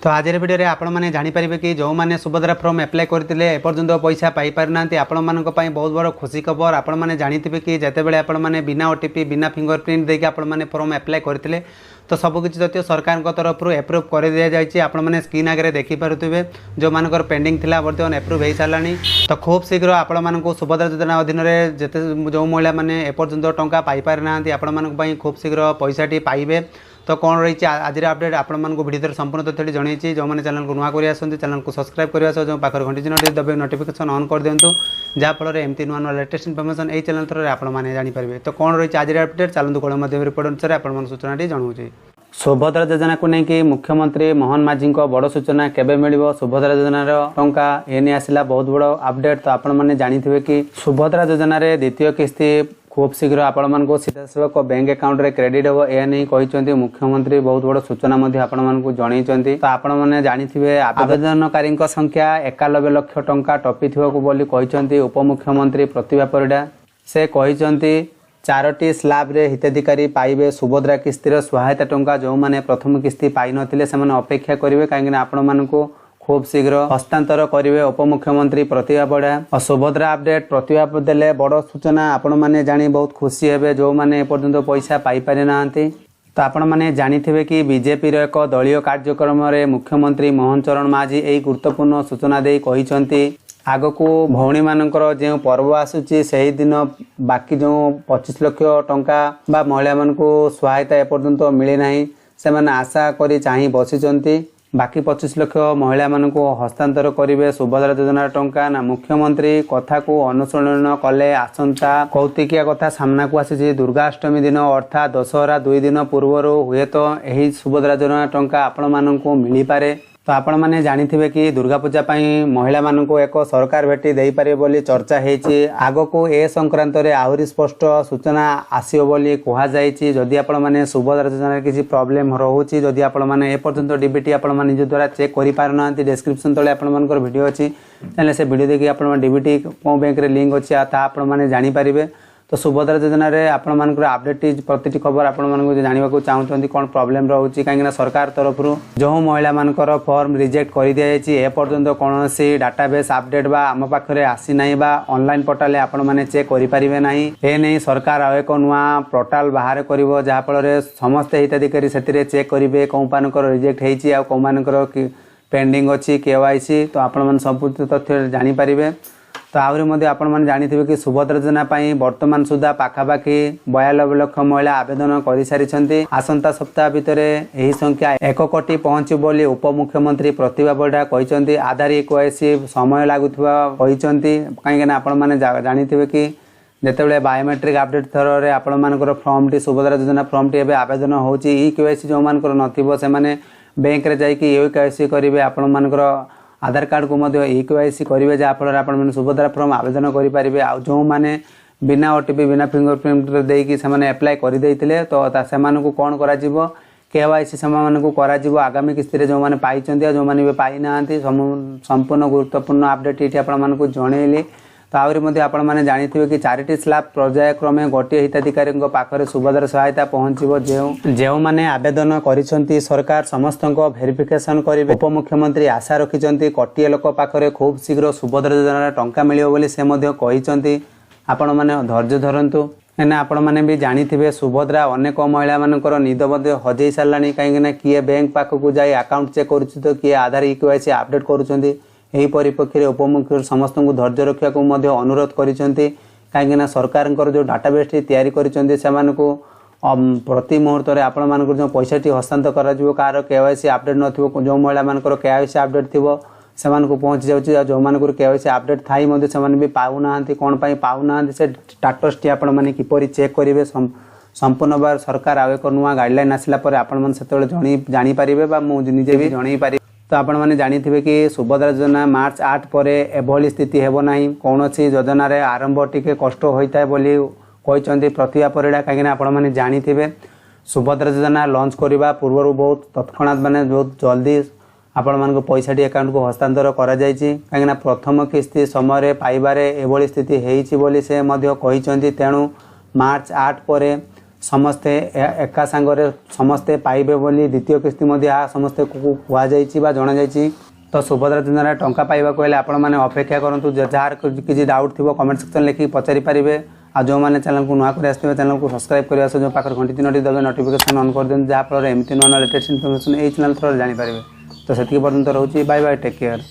तो आज भिडियो आपण मैंने जानीपारे कि जो मैंने सुभद्रा फॉर्म एप्लाय करते एपर्यंत पैसा पाई पारि ना आपण मान बहुत बड़ खुशी खबर। आपण मैंने जानीथे कि जितेबाला आपण मैंने बिना ओटीपी बिना फिंगरप्रिंट देके आपण मैंने फॉर्म एप्लाय करते तो सबकिछि तथ्य सरकार तरफ एप्रूव कर दि जाए। आपण मैंने स्क्रीन आगे देखिपे जो मानकर पेंडिंग थिला बर्तमान एप्रूव हो सारा। तो खूब शीघ्र आपण मानक सुभद्रा योजना अधीन में जिते जो महिला मैंने एपर्यंत टंका पाई पारि ना आपण मानक खूब शीघ्र पैसाटी पाइबे। तो कौन रही आज अपडेट आपण मानक भिडियो संपूर्ण तथ्य जनई। जो मैंने चैनल को नुआ कर चैनल को सब्सक्राइब करने सह जो पाखर घंटी चिन्ह दबे नोटिफिकेशन ऑन कर दिंतु जहाँफल एमती नुआ नुआ लेटेस्ट इनफॉरमेशन यही चैनल थ्रू आपने जानीपारे। तो कौन रही आज अपडेट चलते कौन मध्य रिपोर्ट अनुसार आप सूचना जनाऊँ। सुभद्रा योजना को लेकिन मुख्यमंत्री मोहन माझी बड़ सूचना केबे मिलिबो सुभद्रा योजनार टंका एने आसला बहुत बड़ अपडेट। तो आपण मैंने जानीथे कि सुभद्रा योजन द्वितीय किस्ती खूब शीघ्र आपण मानक सीधासख बैंक अकाउंट रे क्रेडिट हो या नहीं कहते मुख्यमंत्री बहुत बड़ सूचना आपण मानक जनई। तो आपण मैंने जानीथे आवेदनकारी संख्या 91 लाख टंका टपी थी उपमुख्यमंत्री प्रतिभा परिडा से कहते 4टी स्लाब रे हिताधिकारी पाइबे सुभद्रा किस्तीर सहायता टंका। जो मैंने प्रथम किस्ती पाई नथिले सेमाने अपेक्षा करेंगे कहीं आपण मानक खूब शीघ्र हस्तांतर करेंगे उपमुख्यमंत्री प्रतिभा परिडा। और सुभद्रा अपडेट प्रतिभा देले बड़ सूचना आपण मैंने जानी बहुत खुशी हेबे जो मैंने एपर्यंत पैसा पाई पारि नांती। तो आपण मैंने जानीथे कि बीजेपी एक दलीय कार्यक्रम में मुख्यमंत्री मोहन चरण माझी यही गुरुत्वपूर्ण सूचना दे कहते आग को भौणी मानकर जो पर्व आसूची से दिन बाकी जो 25 लाख टंका बा महिला मान सहायता एपर्यंत मिले ना से आशा करी चाही बसीचंती बाकी 25 लाख महिला मान हस्तांतर करेंगे सुभद्रा योजना टंका ना मुख्यमंत्री कथा को अनुसरण कले। आसंता कौतिकिया कथा सामना को आसी दुर्गाष्टमी दिन अर्थात दशहरा 2 दिन पूर्व हुए तो यही सुभद्रा योजना टंका आपण मानक मिल पारे। तो आपण मैंने जानीथे कि दुर्गा पूजा महिला मान एक सरकार भेटी दे पारे बोली चर्चा होती। आग को ए संक्रांत रे आहरी स्पष्ट सूचना आसियो बोली कहुई। जदि आपण मैंने सुभद्रा योजना किसी प्रॉब्लम रोचे जदि आपण मैंने एपर्यंत डीबीटी आपण मैंने निज द्वारा चेक कर पारना डिस्क्रिप्शन तले आपण मानकर वीडियो अच्छी चैनल से वीडियो देखिए आपण डीबीटी कौ बैंक रे लिंक अच्छी आपण मैंने जानीपारे। तो सुभद्रा योजना रे आपण मानकर अपडेट प्रति खबर आपण मानक जानवा चाहते कौन प्रॉब्लम रोचे कहीं सरकार तरफ जो महिला मानकर फॉर्म रिजेक्ट कर दि जाए एपर्यंत कौन सी डाटाबेस अपडेट बा आम पाखे आसी ना बा ऑनलाइन पोर्टल आपण मैंने चेक करें ना ए सरकार आ एक नुआ पोर्टाल बाहर कर जहाँफल समस्ते हिताधिकारी से चेक करेंगे कौ मानकर रिजेक्ट होती आ कौ मानकर पेंडिंग अच्छी केवाईसी। तो आपण मैंने सब तथ्य जानीपारे। तो आहरी मध्य आपण मैंने जानीथे कि सुभद्रा योजना वर्तमान सुधा पाखापाखि 92 लाख महिला आवेदन कर सारी। आसंता सप्ताह भितर यही संख्या 1 कोटी पहुंचू बोली उपमुख्यमंत्री प्रतिभा परिडा कहते। आधार केवाईसी समय लगुवा कहीं आपण मैंने जानीथे कि जितेबाला बायोमेट्रिक अपडेट थर आपण मानकर फॉर्म टी सुभद्रा योजना फॉर्म टी आवेदन होची ई केवाईसी जो मानकर नथिबो सेमाने बैंक रे जाई कि ई केवाईसी करिवे आपण मानकर आधार कार्ड को मध्य ई केवाईसी करेंगे जहाँफल आप सुभद्रा फॉर्म आवेदन करेंगे। आ जो मैंने बिना ओटीपी बिना फिंगरप्रिंट देकी से एप्लाय करदे तो से कौन कर केवाईसी से आगामी किस्ती जो मैंने पाई जो मैंने पाई ना संपूर्ण गुरुत्वपूर्ण अपडेट ये आपको जनइली। तो आहरी मध्य आपण मैंने जानीथे कि 4टी स्लाब पर्यायक्रमे गोटे हिताधिकारी पाखरे सुभद्रा सहायता पहुंचो जो मैंने आवेदन करिसेंती सरकार समस्त वेरिफिकेशन करेंगे। उपमुख्यमंत्री आशा रखिंट कोटिए लोक पाखरे खूब शीघ्र सुभद्रा योजना टंका मिलिबो बोली से मध्य कहिसेंती। आपण मैंने धैर्य धरंतु एना आपण मैंने भी जानीथे सुभद्रा अनेक महिला मानकर निद हजई साराणी कहीं किए बैंक पाखक जाए अकाउंट चेक कर तो किए आधार ई केवाईसी अपडेट करुँच। यही परिप्रेक्षी उपमुख्य समस्त को धैर्य रखा अनुरोध करें सरकार जो डाटाबेस तैयारी कर प्रति मुहूर्त में आपण मान जो पैसा हस्तांतर कर केवाईसी अपडेट न जो महिला मानकर केवाईसी अपडेट थी से पहुँची जाऊँगी जो मान केवाईसी अपडेट थाई भी पाऊना कौन पाऊना से स्टाटस टी आपण मैंने किपरि चेक करेंगे संपूर्ण बार सरकार आ एक नुआ गाइडलाइन आसला आपण से जानीपारे मुझे भी जनई पारि। तो आपण मैंने जानीथे कि सुभद्रा योजना मार्च 8 पर एभली स्थिति हेब ना कौन योजन आरंभ टिके कष्ट होता है बोली कहते प्रतिभा परिडा कहीं आपण मैंने जानीथे सुभद्रा योजना लॉन्च करने पूर्व बहुत तत्क्षणात माने बहुत जल्दी आपण मान पैसाटी अकाउंट को हस्तांतर कर कहीं प्रथम किस्ती समय पाइबारे एभली स्थिति होती बोली से कहते तेणु मार्च 8 पर ସମସ୍ତେ ଏକା ସାଙ୍ଗରେ ସମସ୍ତେ ପାଇବେ ବୋଲି ଦ୍ୱିତୀୟ କିସ୍ତି ମଧ୍ୟ ଏହା ସମସ୍ତେ କୁହାଯାଇଛି ବା ଜଣାଯାଇଛି। ତ ସୁଭଦ୍ରା ଯୋଜନାରେ ଟଙ୍କା ପାଇବାକୁ ହେଲେ ଆପଣମାନେ ଅପେକ୍ଷା କରନ୍ତୁ। ଯାହାର କିଛି ଡାଉଟ୍ ଥିବ କମେଣ୍ଟ ସେକ୍ସନ୍ ଲେଖିକି ପଚାରି ପାରିବେ। ଆଉ ଯେଉଁମାନେ ଚ୍ୟାନେଲକୁ ନୂଆ କରି ଆସିଥିବେ ଚ୍ୟାନେଲକୁ ସବସ୍କ୍ରାଇବ୍ କରିବା ସହ ଯେଉଁ ପାଖରେ ଘଣ୍ଟି ଚିହ୍ନଟି ଦେବେ ନୋଟିଫିକେସନ୍ ଅନ୍ କରିଦିଅନ୍ତୁ, ଯାହାଫଳରେ ଏମିତି ନୂଆ ନୂଆ ଲେଟେଷ୍ଟ ଇନଫର୍ମେସନ୍ ଏହି ଚ୍ୟାନେଲ୍ ଥ୍ରୋରେ ଜାଣିପାରିବେ। ତ ସେତିକି ପର୍ଯ୍ୟନ୍ତ ରହୁଛି। Bye bye, take care.